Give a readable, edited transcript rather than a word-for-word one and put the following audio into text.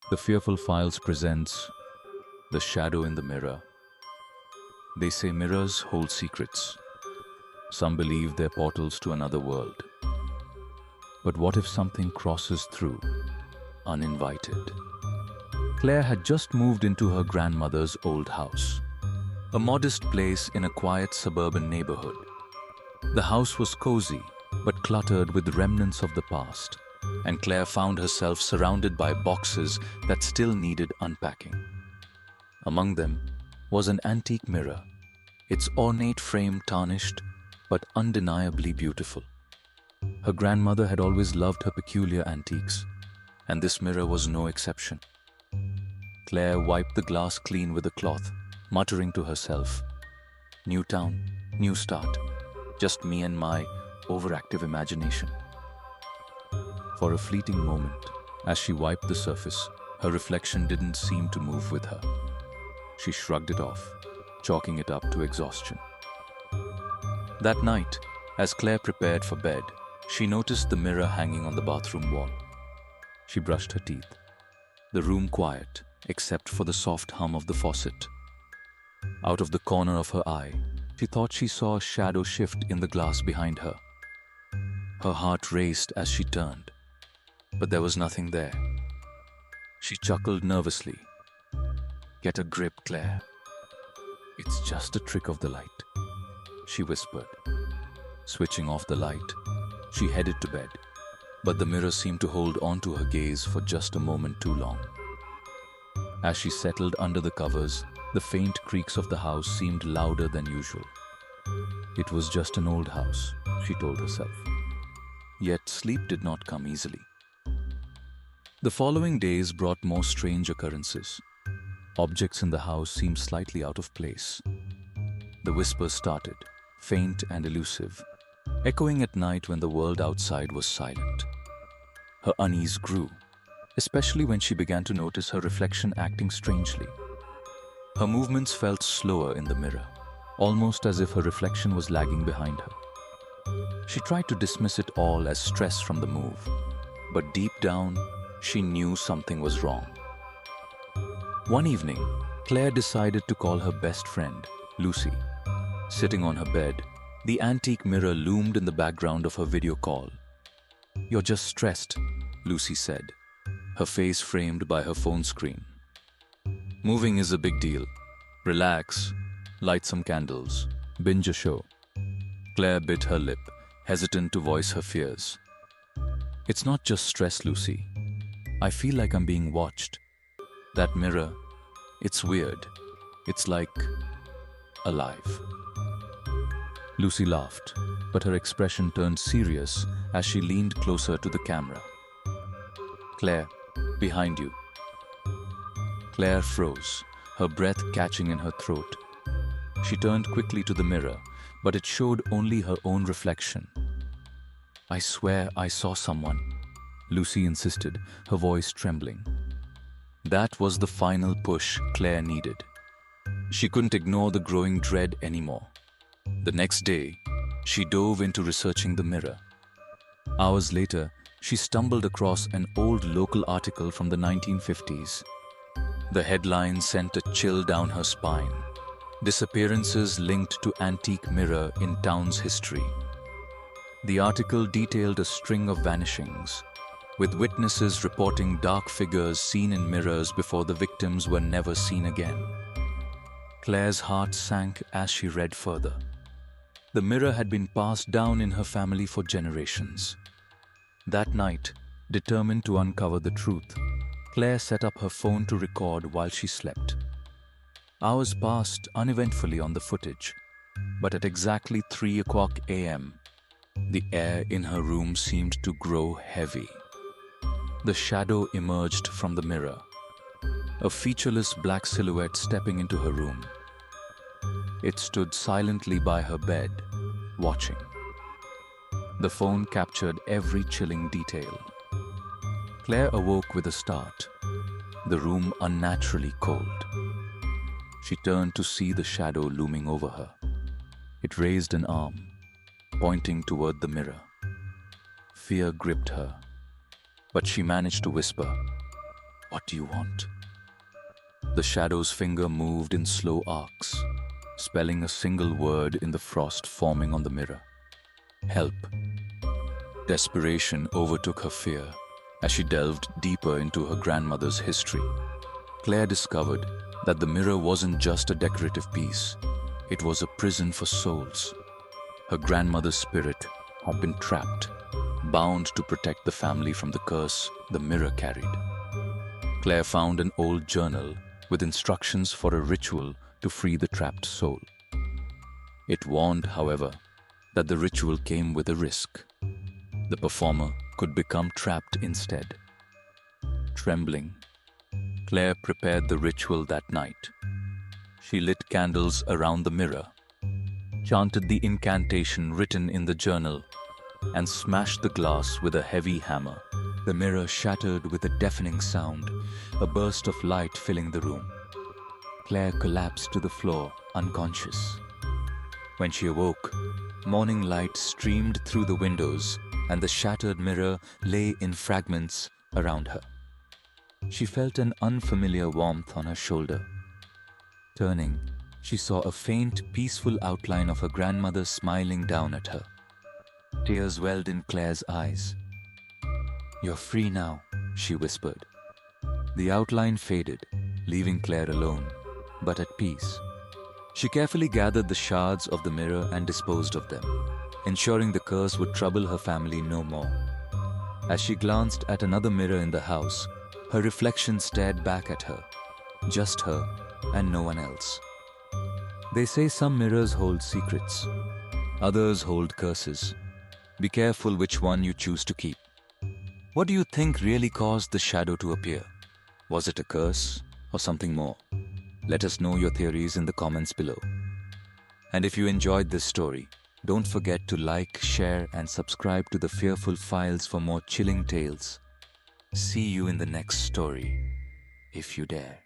The Fearful Files presents The Shadow in the Mirror. They say mirrors hold secrets. Some believe they're portals to another world. But what if something crosses through, uninvited? Claire had just moved into her grandmother's old house, a modest place in a quiet suburban neighborhood. The house was cozy, but cluttered with remnants of the past, and Claire found herself surrounded by boxes that still needed unpacking. Among them was an antique mirror, its ornate frame tarnished, but undeniably beautiful. Her grandmother had always loved her peculiar antiques, and this mirror was no exception. Claire wiped the glass clean with a cloth, muttering to herself, "New town, new start, just me and my overactive imagination." For a fleeting moment, as she wiped the surface, her reflection didn't seem to move with her. She shrugged it off, chalking it up to exhaustion. That night, as Claire prepared for bed, she noticed the mirror hanging on the bathroom wall. She brushed her teeth, the room quiet except for the soft hum of the faucet. Out of the corner of her eye, she thought she saw a shadow shift in the glass behind her. Her heart raced as she turned, but there was nothing there. She chuckled nervously. "Get a grip, Claire. It's just a trick of the light," she whispered. Switching off the light, she headed to bed, but the mirror seemed to hold on to her gaze for just a moment too long. As she settled under the covers, the faint creaks of the house seemed louder than usual. It was just an old house, she told herself. Yet sleep did not come easily. The following days brought more strange occurrences. Objects in the house seemed slightly out of place. The whispers started, faint and elusive, echoing at night when the world outside was silent. Her unease grew, especially when she began to notice her reflection acting strangely. Her movements felt slower in the mirror, almost as if her reflection was lagging behind her. She tried to dismiss it all as stress from the move, but deep down, she knew something was wrong. One evening, Claire decided to call her best friend, Lucy. Sitting on her bed, the antique mirror loomed in the background of her video call. "You're just stressed," Lucy said, her face framed by her phone screen. "Moving is a big deal. Relax, light some candles, binge a show." Claire bit her lip, hesitant to voice her fears. "It's not just stress, Lucy. I feel like I'm being watched. That mirror, it's weird. It's like alive." Lucy laughed, but her expression turned serious as she leaned closer to the camera. "Claire, behind you." Claire froze, her breath catching in her throat. She turned quickly to the mirror, but it showed only her own reflection. "I swear I saw someone," Lucy insisted, her voice trembling. That was the final push Claire needed. She couldn't ignore the growing dread anymore. The next day, she dove into researching the mirror. Hours later, she stumbled across an old local article from the 1950s. The headline sent a chill down her spine. "Disappearances linked to antique mirror in town's history." The article detailed a string of vanishings, with witnesses reporting dark figures seen in mirrors before the victims were never seen again. Claire's heart sank as she read further. The mirror had been passed down in her family for generations. That night, determined to uncover the truth, Claire set up her phone to record while she slept. Hours passed uneventfully on the footage, but at exactly 3 o'clock a.m., the air in her room seemed to grow heavy. The shadow emerged from the mirror, a featureless black silhouette stepping into her room. It stood silently by her bed, watching. The phone captured every chilling detail. Claire awoke with a start, the room unnaturally cold. She turned to see the shadow looming over her. It raised an arm, pointing toward the mirror. Fear gripped her, but she managed to whisper, What do you want? The shadow's finger moved in slow arcs, spelling a single word in the frost forming on the mirror. Help. Desperation overtook her fear as she delved deeper into her grandmother's history. Claire discovered that the mirror wasn't just a decorative piece, it was a prison for souls. Her grandmother's spirit had been trapped, bound to protect the family from the curse the mirror carried. Claire found an old journal with instructions for a ritual to free the trapped soul. It warned, however, that the ritual came with a risk. The performer could become trapped instead. Trembling, Claire prepared the ritual that night. She lit candles around the mirror, chanted the incantation written in the journal, and smashed the glass with a heavy hammer. The mirror shattered with a deafening sound, a burst of light filling the room. Claire collapsed to the floor, unconscious. When she awoke, morning light streamed through the windows, and the shattered mirror lay in fragments around her. She felt an unfamiliar warmth on her shoulder. Turning, she saw a faint, peaceful outline of her grandmother smiling down at her. Tears welled in Claire's eyes. "You're free now," she whispered. The outline faded, leaving Claire alone, but at peace. She carefully gathered the shards of the mirror and disposed of them, ensuring the curse would trouble her family no more. As she glanced at another mirror in the house, her reflection stared back at her, just her and no one else. They say some mirrors hold secrets, others hold curses. Be careful which one you choose to keep. What do you think really caused the shadow to appear? Was it a curse or something more? Let us know your theories in the comments below. And if you enjoyed this story, don't forget to like, share, and subscribe to the Fearful Files for more chilling tales. See you in the next story, if you dare.